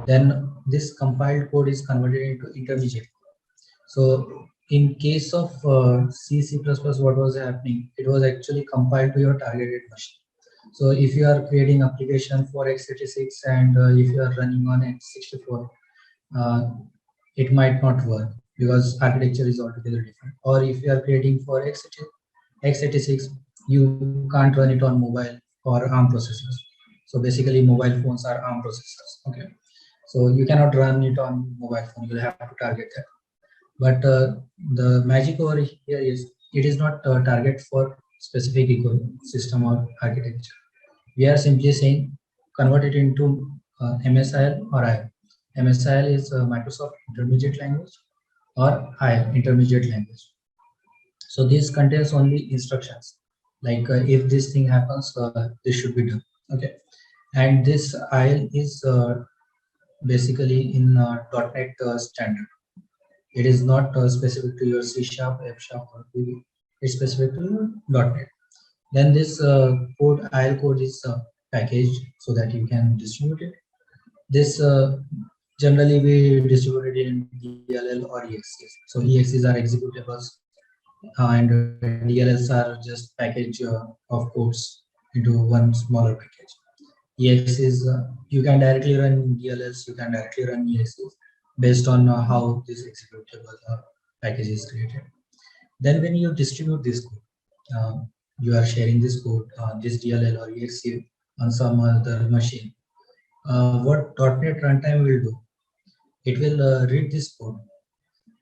Then this compiled code is converted into intermediate. So in case of C, C++, what was happening? It was actually compiled to your targeted machine. So if you are creating application for x86 and if you are running on x64, uh, it might not work because architecture is altogether different. Or if you are creating for x86, you can't run it on mobile or ARM processors. So basically, mobile phones are ARM processors. Okay, so you cannot run it on mobile phone. You will have to target that. But the magic over here is it is not target for specific ecosystem or architecture. We are simply saying convert it into MSIL or IL. MSIL is Microsoft Intermediate Language or IL Intermediate Language. So this contains only instructions like if this thing happens, this should be done. Okay, and this IL is basically in .NET standard. It is not specific to your C sharp, F sharp, or VB. It's specific to your .NET. Then this code, IL code is packaged so that you can distribute it. This generally we distribute it in DLL or EXEs. So EXEs are executables and DLLs are just package of codes into one smaller package. EX is you can directly run DLLs, you can directly run EXEs based on how this executable package is created. Then when you distribute this code, you are sharing this code, this DLL or EXE on some other machine. What .NET Runtime will do, it will read this code.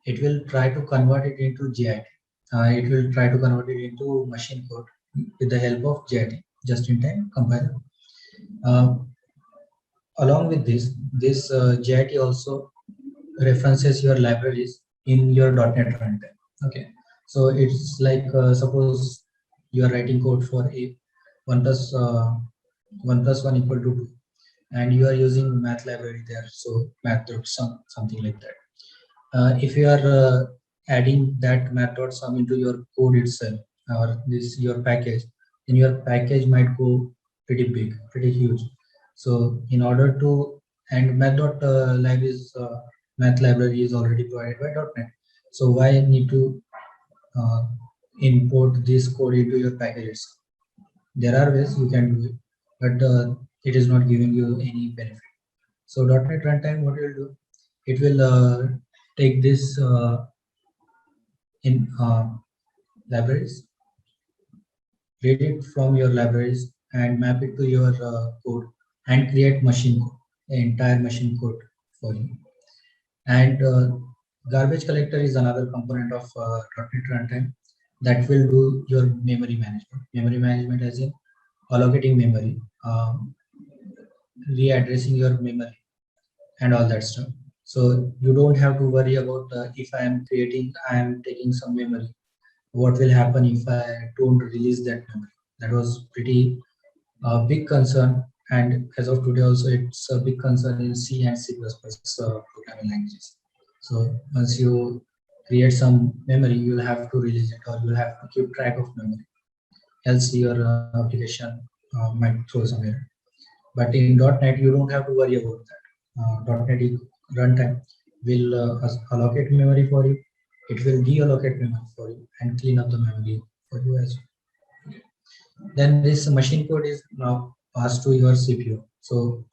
It will try to convert it into JIT. It will try to convert it into machine code with the help of JIT, just-in-time compiler. Along with this JIT also references your libraries in your .NET runtime. Okay, so it's like suppose you are writing code for a 1 plus 1 plus 1 equal to 2, and you are using math library there, so math.sum, something like that. If you are adding that math.sum into your code itself or this your package, then your package might go pretty big, pretty huge. So in order to, and math.lib is math library is already provided by .NET. So why need to uh, import this code into your packages? There are ways you can do it, but it is not giving you any benefit. So .NET Runtime, what it will do, it will take this in libraries, read it from your libraries and map it to your code and create machine code, the entire machine code for you. And garbage collector is another component of .NET Runtime that will do your memory management. Memory management as in allocating memory, readdressing your memory and all that stuff. So you don't have to worry about if I am taking some memory, what will happen if I don't release that memory. That was pretty big concern, and as of today also it's a big concern in C and C++ programming languages. So once you create some memory, you'll have to release it or you'll have to keep track of memory, else your application might throw some error. But in .NET you don't have to worry about that. .NET runtime will allocate memory for you, it will deallocate memory for you and clean up the memory for you as well. Then this machine code is now passed to your CPU. So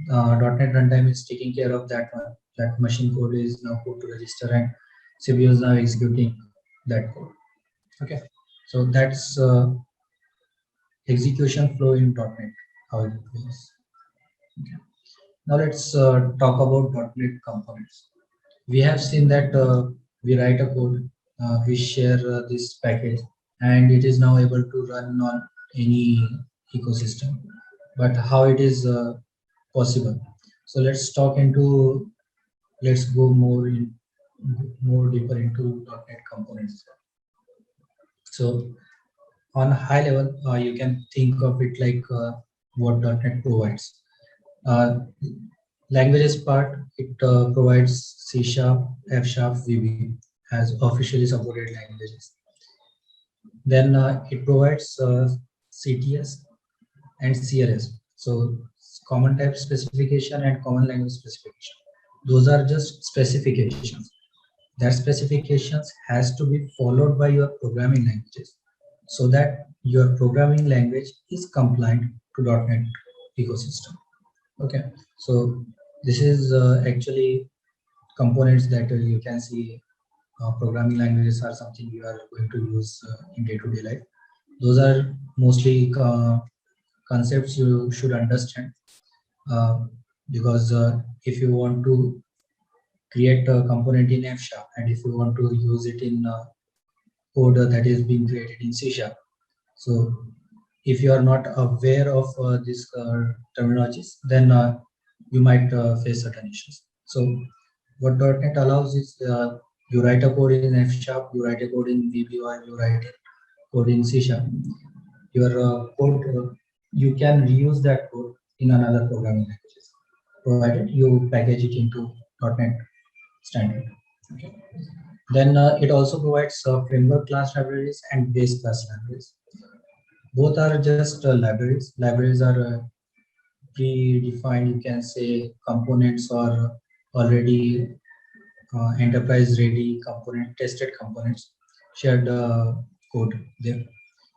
.NET runtime is taking care of that one. That machine code is now put to register and CPU is now executing that code. Okay, so that's execution flow in .NET, how it goes. Okay. Now let's talk about .NET components. We have seen that we write a code, we share this package, and it is now able to run on any ecosystem. But how it is possible? So let's go more deeper into .NET components. So on a high level, you can think of it like what .NET provides. Languages part, it provides C sharp, F sharp, VB as officially supported languages. Then it provides CTS and CLS. So common type specification and common language specification. Those are just specifications. That specifications has to be followed by your programming languages so that your programming language is compliant to .NET ecosystem. Okay, so this is actually components that you can see. Programming languages are something you are going to use in day-to-day life. Those are mostly concepts you should understand, uh, because if you want to create a component in F# and if you want to use it in code that is being created in C#, so if you are not aware of these terminologies, then you might face certain issues. So what .NET allows is you write a code in F#, you write a code in VB, or you write a code in C#. Your code, you can reuse that code in another programming languages, provided you package it into .NET standard. Okay. Then it also provides framework class libraries and base class libraries. Both are just libraries. Libraries are predefined, you can say, components or already enterprise ready component, tested components, shared code there.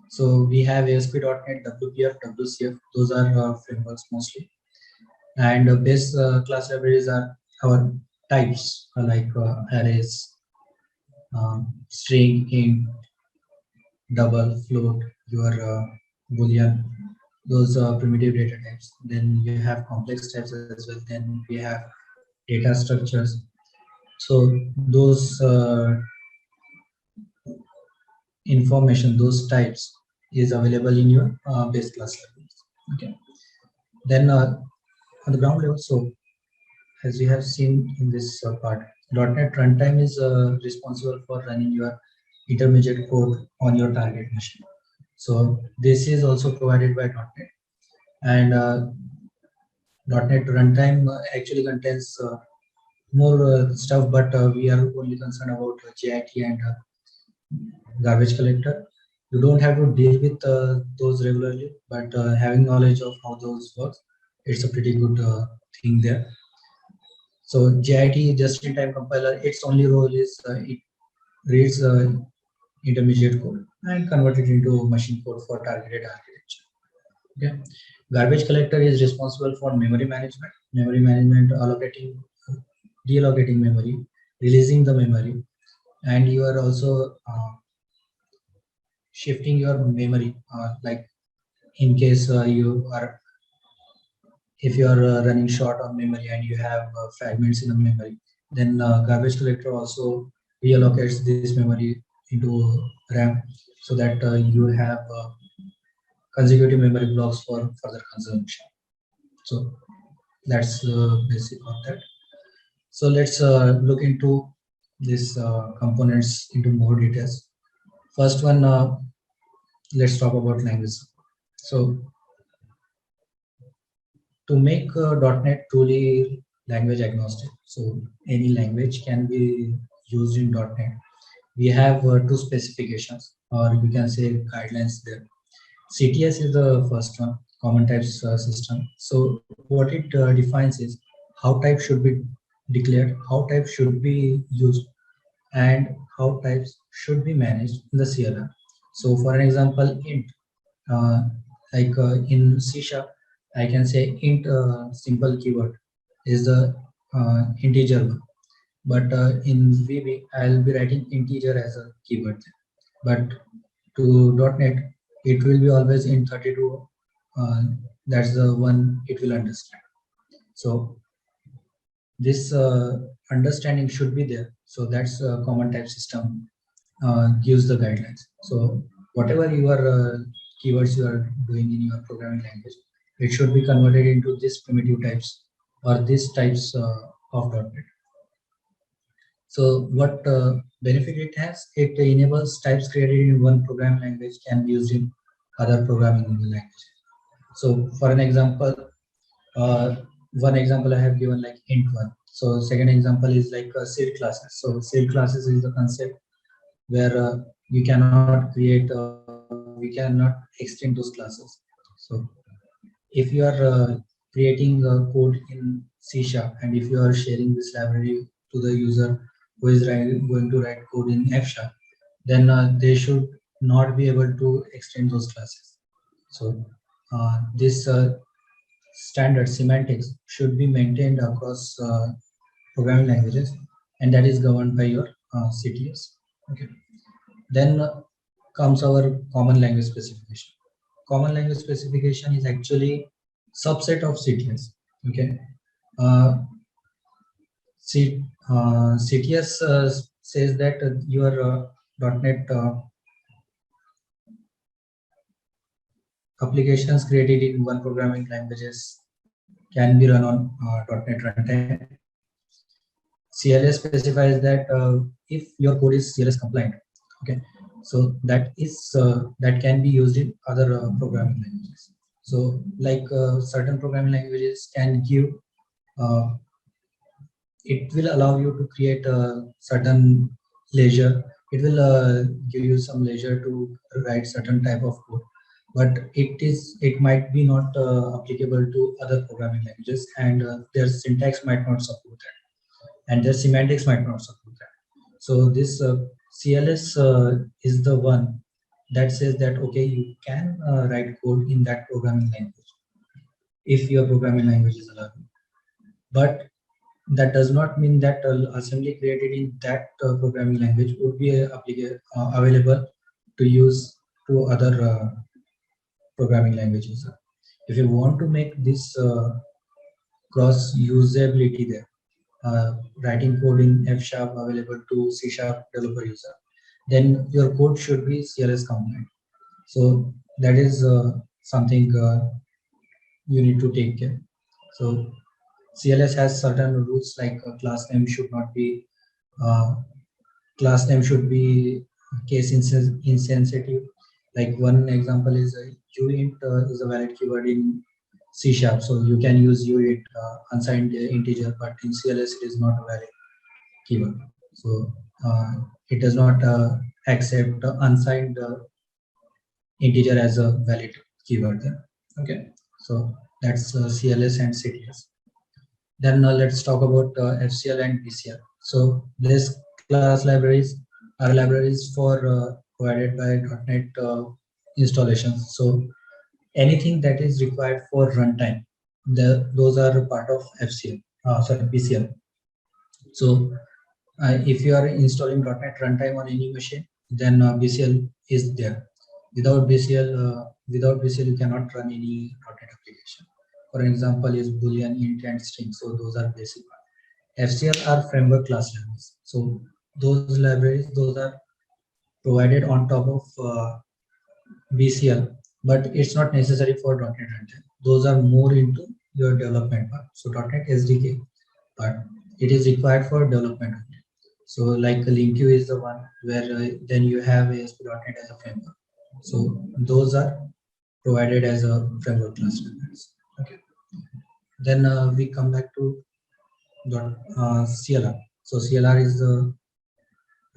So we have ASP.NET, WPF, WCF. Those are frameworks mostly. And base class libraries are our types, like arrays, string, int, double, float, your boolean, those primitive data types. Then you have complex types as well. Then we have data structures. So those information, those types is available in your base class libraries. Okay. Then on the ground level, so as we have seen in this part, .NET Runtime is responsible for running your intermediate code on your target machine. So this is also provided by .NET, and .NET Runtime actually contains more stuff, but we are only concerned about JIT and garbage collector. You don't have to deal with those regularly, but having knowledge of how those works, it's a pretty good thing there. So JIT, just-in-time compiler, its only role is it reads intermediate code and convert it into machine code for targeted architecture. Okay. Garbage collector is responsible for memory management, allocating, reallocating memory, releasing the memory, and you are also shifting your memory, like in case you are, if you are running short on memory and you have fragments in the memory, then garbage collector also reallocates this memory into RAM so that you have consecutive memory blocks for further consumption. So that's the basic of that. So let's look into these components into more details. First one, let's talk about language. So to make .NET truly language agnostic, so any language can be used in .NET. We have two specifications, or you can say guidelines there. CTS is the first one, common types system. So what it defines is how types should be declared, how types should be used, and how types should be managed in the CLR. So for an example, int, uh, like in C#, I can say int simple keyword is the integer one. But in VB, I'll be writing integer as a keyword. But to .NET, it will be always int 32. That's the one it will understand. So this understanding should be there. So that's a common type system gives the guidelines. So whatever your keywords you are doing in your programming language, it should be converted into this primitive types or these types of .NET. So what benefit it has? It enables types created in one programming language can be used in other programming language. So for an example, uh, one example I have given like int1. So second example is like seed classes. So seed classes is the concept where we cannot create, we cannot extend those classes. So if you are creating a code in C Sharp, and if you are sharing this library to the user who is going to write code in F Sharp, then they should not be able to extend those classes. So this standard semantics should be maintained across programming languages, and that is governed by your CTS. Okay. Then comes our common language specification. Common language specification is actually subset of CTS. Okay. Uh, CTS says that your .NET applications created in one programming languages can be run on .NET runtime. CLS specifies that if your code is CLS compliant, okay, so that can be used in other programming languages. So like certain programming languages can give it will allow you to create a certain leisure. It will give you some leisure to write certain type of code, but it might be not applicable to other programming languages, and their syntax might not support that, and their semantics might not support that. So this CLS is the one that says that okay, you can write code in that programming language if your programming language is allowed, but that does not mean that assembly created in that programming language would be available to use to other programming languages. If you want to make this cross usability there, writing code in F Sharp available to C Sharp developer user, then your code should be CLS compliant. So that is something you need to take care. So CLS has certain rules like uh, class name should be case insensitive. Like one example is uint is a valid keyword in C Sharp, so you can use uint unsigned integer, but in CLS it is not a valid keyword. So it does not accept unsigned integer as a valid keyword there. Okay, so that's CLS and CTS. Then let's talk about FCL and BCL. So these class libraries are libraries for provided by .NET installations. So anything that is required for runtime, those are part of FCL. Sorry, BCL. So if you are installing .NET runtime on any machine, then BCL is there. Without BCL, you cannot run any .NET application. For example, is Boolean, int, and string. So those are basic. FCL are framework class libraries. So those are provided on top of BCL, but it's not necessary for .NET runtime. Those are more into your development part. So .NET SDK part, it is required for development. So like LinkU is the one where then you have ASP.NET as a framework. So those are provided as a framework class libraries. Okay. Then we come back to CLR. So CLR is the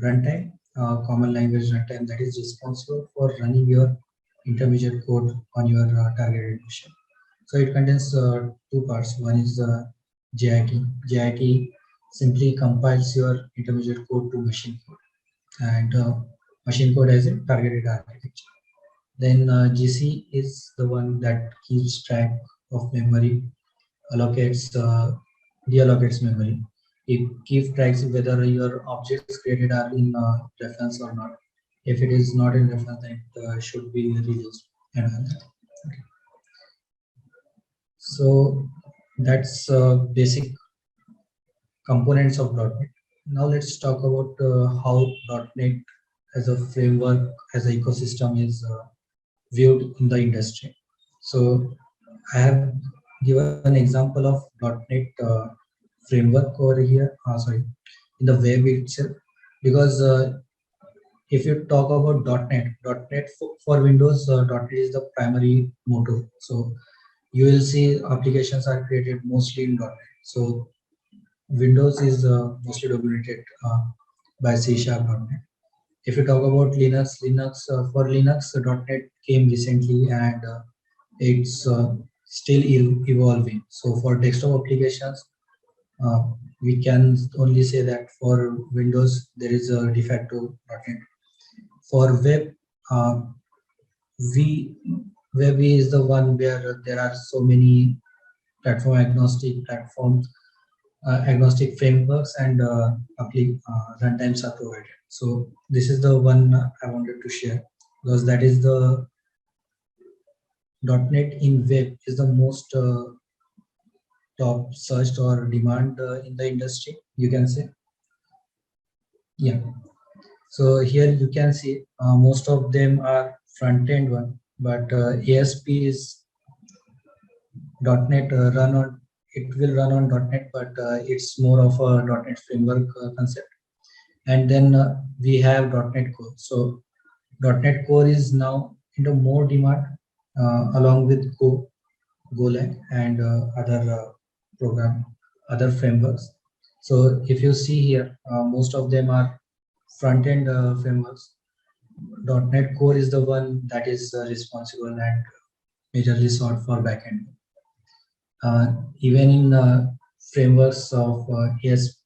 runtime, common language runtime that is responsible for running your intermediate code on your targeted machine. So it contains two parts. One is JIT. JIT simply compiles your intermediate code to machine code, and machine code as a targeted architecture. Then GC is the one that keeps track of memory, allocates deallocates memory. It keeps tracks whether your objects created are in reference or not. If it is not in reference, then it should be reused. And okay. So that's basic components of .NET. Now let's talk about how .NET as a framework, as an ecosystem is viewed in the industry. So I have given an example of .NET framework over here. Sorry, in the web itself, because if you talk about .NET for Windows, .NET is the primary motor. So you will see applications are created mostly in .NET. So Windows is mostly dominated by C Sharp.NET. If you talk about Linux for Linux, .NET came recently, and it's still evolving. So for desktop applications, uh, we can only say that for Windows there is a de facto .NET. For web, uh, we web is the one where there are so many platform agnostic frameworks and runtimes are provided. So this is the one I wanted to share, because that is the .NET in web is the most top searched or demand in the industry, you can say. Yeah. So here you can see most of them are front end one, but ASP is .NET run on, it will run on .NET, but it's more of a .NET framework concept. And then we have .NET Core. So .NET Core is now into more demand along with Golang and other frameworks. So if you see here, most of them are front-end frameworks. .NET Core is the one that is responsible and majorly sought for backend. Even in frameworks of AS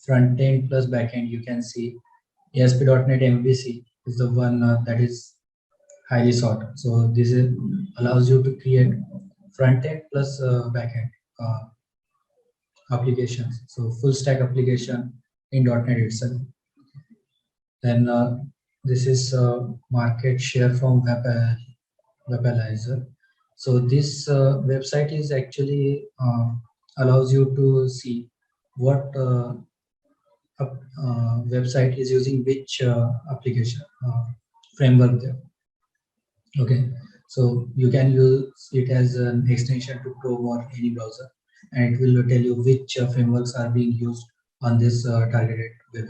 front-end plus backend, you can see ASP.NET MVC is the one that is highly sought. So this allows you to create front-end plus backend applications. So full stack application in .NET itself. Then this is market share from Webalizer. So this website is actually allows you to see what website is using which application framework there. Okay, so you can use it as an extension to Chrome or any browser, and it will tell you which frameworks are being used on this targeted web.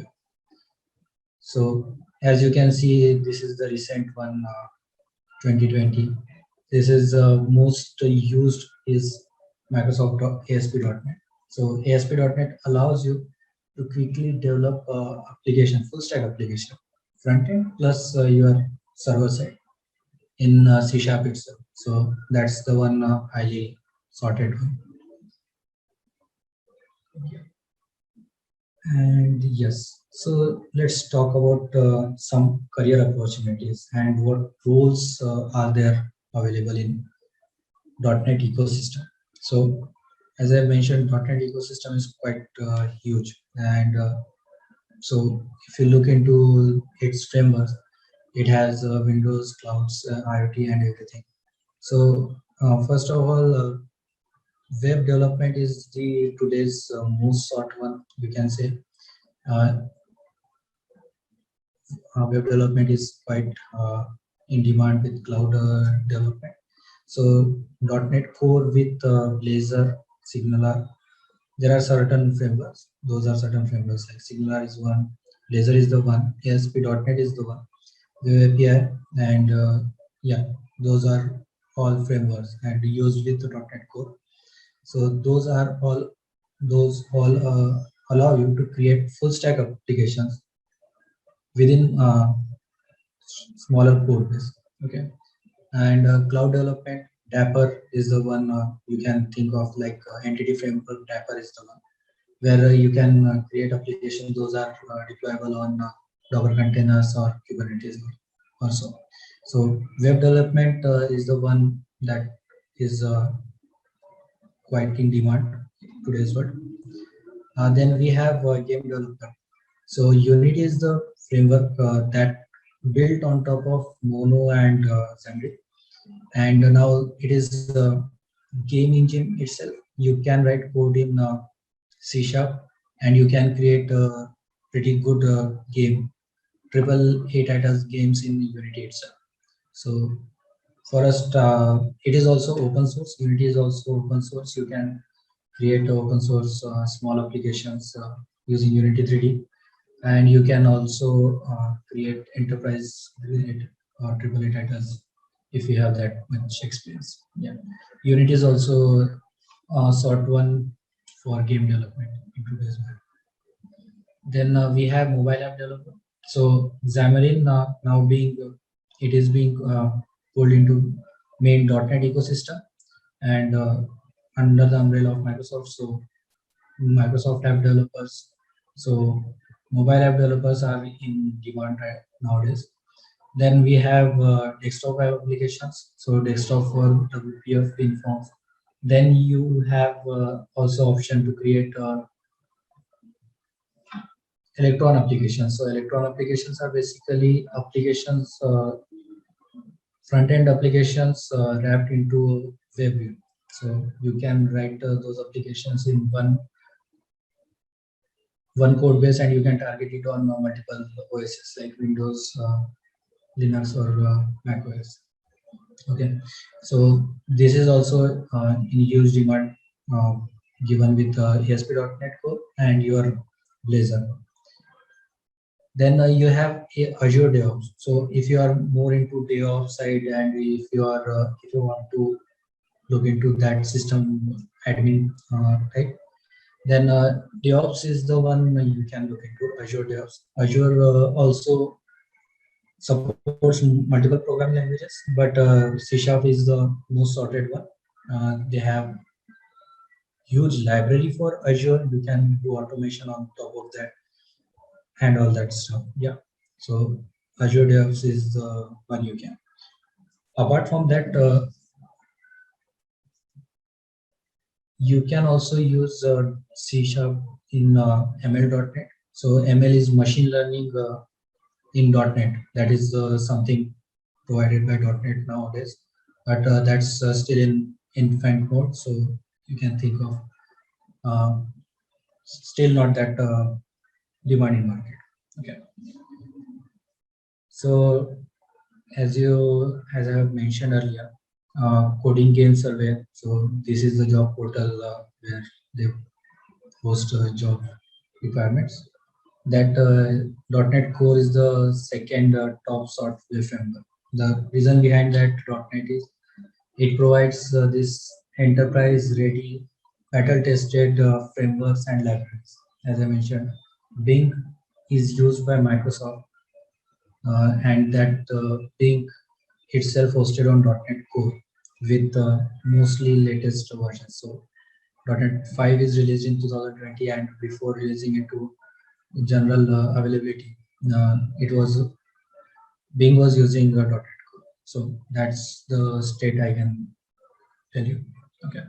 So as you can see, this is the recent one, 2020. This is most used is Microsoft ASP.NET. So ASP.NET allows you to quickly develop application, full stack application, front end plus your server side in C# itself. So that's the one highly sorted one. And yes, so let's talk about some career opportunities and what roles are there available in .NET ecosystem. So as I mentioned, .NET ecosystem is quite huge, and so if you look into its frameworks, it has Windows, clouds, IoT, and everything. So first of all, web development is the today's most sought one, you can say. Uh, Web development is quite in demand with cloud development. So .NET Core with Blazor, Signaler, there are certain frameworks. Those are certain frameworks like Signaler is one, Blazor is the one, ASP.NET is the one, Web API, and yeah, those are all frameworks and used with the .NET Core. So those all allow you to create full stack applications within smaller code base. Okay, and cloud development, Dapper is the one you can think of, like entity framework. Dapper is the one where you can create applications. Those are deployable on Docker containers or Kubernetes also. So web development is the one that is quite in demand today's world. Then we have game development. So Unity is the framework that built on top of Mono and Xamarin, and now it is a game engine itself. You can write code in C#, and you can create a pretty good game, triple A titles games in Unity itself. So for us, it is also open source. Unity is also open source. You can create open source small applications using Unity 3D, and you can also create enterprise grade triple A titles if you have that much experience. Yeah, Unity is also a sort one for game development in today's world. Then we have mobile app development. So Xamarin now being it is being pulled into main .NET ecosystem. and under the umbrella of Microsoft, so Microsoft app developers. So mobile app developers are in demand right nowadays. Then we have desktop web applications. So desktop for WPF informs. Then you have also option to create electron applications. So electron applications are basically applications, front-end applications wrapped into web view. So you can write those applications in one code base, and you can target it on multiple OSs like Windows, Linux, or Mac OS. Okay, so this is also in huge demand, uh, given with ASP.NET Core and your Blazor. Then you have Azure DevOps. So if you are more into DevOps side, and if you want to look into that system admin type, then DevOps is the one you can look into, Azure DevOps. Azure also supports multiple programming languages, but C# is the most sorted one. They have huge library for Azure. You can do automation on top of that and all that stuff. Yeah. So Azure DevOps is the one you can. Apart from that, you can also use C# in ML.NET. So ML is machine learning in .NET. That is something provided by .NET nowadays, but that's still in infant mode. So you can think of still not that demanding market. Okay. So as I have mentioned earlier, coding game survey. So this is the job portal where they post job requirements. That .NET Core is the second top software framework. The reason behind that .NET is it provides this enterprise-ready, battle-tested frameworks and libraries. As I mentioned, Bing is used by Microsoft, and that Bing itself hosted on .NET Core with mostly latest versions. So .NET 5 is released in 2020, and before releasing it to general availability, it was Bing was using .NET Core. So that's the state I can tell you. Okay.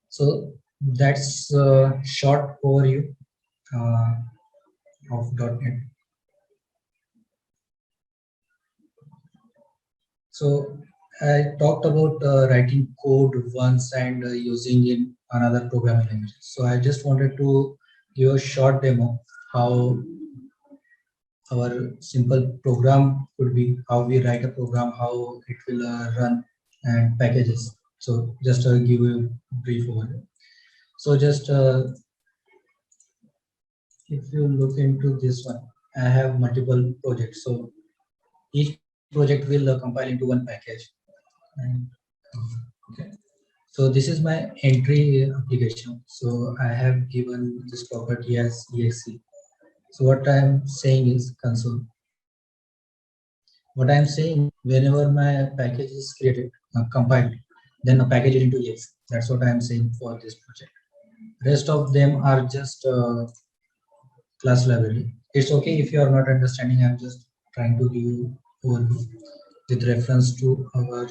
So that's a short overview uh, of .NET. So I talked about writing code once and using in another programming language. So I just wanted to give a short demo how our simple program could be, how we write a program, how it will run, and packages. So just give a brief overview. So just if you look into this one, I have multiple projects. So each project will compile into one package. And, okay. So this is my entry application. So I have given this property as exe. So what I'm saying is console. What I'm saying, whenever my package is created, compiled, then a package it into exe. That's what I'm saying for this project. Rest of them are just class library. It's okay if you are not understanding. I'm just trying to give you overview with reference to our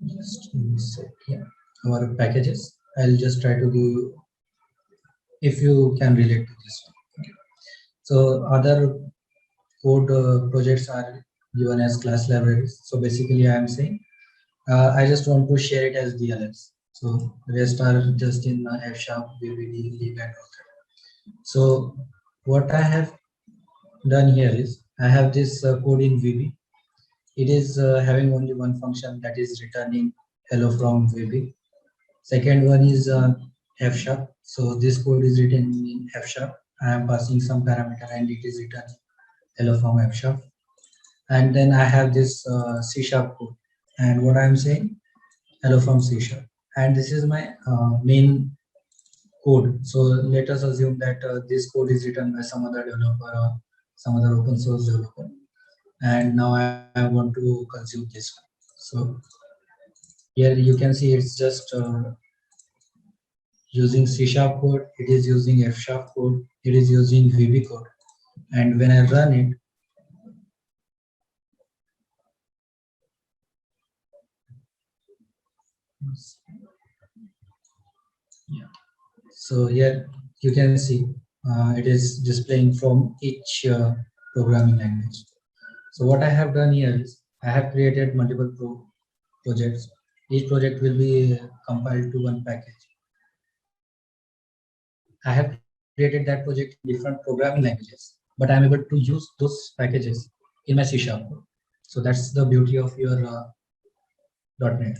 just give me a sec, yeah, our packages. I'll just try to give you if you can relate to this one. Okay. So other code projects are given as class libraries. So basically, I am saying I just want to share it as DLLs. So rest are just in F sharp, VBD, lib, and all that. So what I have done here is I have this code in VB. It is having only one function, that is returning hello from VB. Second one is F sharp. So this code is written in F sharp. I am passing some parameter and it is returning hello from F sharp. And then I have this C sharp code. And what I am saying, hello from C sharp. And this is my main code. So let us assume that this code is written by some other developer or some other open source developer. and now I want to consume this one. So here you can see it's just using C# code, it is using F# code, it is using VB code, and when I run it, yeah. So here you can see it is displaying from each programming language. So what I have done here is I have created multiple projects. Each project will be compiled to one package. I have created that project in different programming languages, but I'm able to use those packages in my C# code. So that's the beauty of your .NET.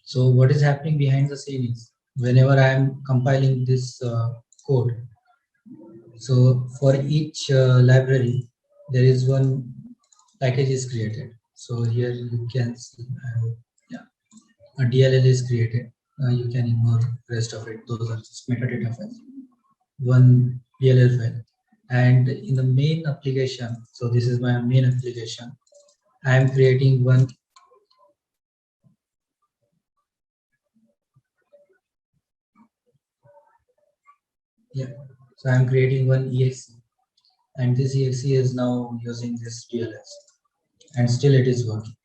So what is happening behind the scene is whenever I am compiling this code, so for each library, there is one package is created. So here you can see, yeah, a DLL is created. You can ignore rest of it. Those are just metadata files. One DLL file. And in the main application, so this is my main application. I am creating one. Yeah. So I am creating one exe, and this exe is now using this DLS, and still it is working.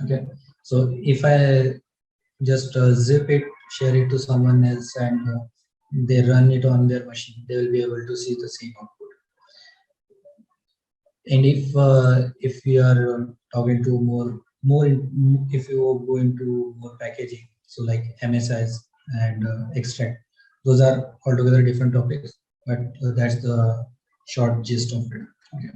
Okay. So if I just zip it, share it to someone else, and they run it on their machine, they will be able to see the same output. And if we are talking to if you go into more packaging, so like MSIs and extract, those are altogether different topics, but that's the short gist of it. Okay.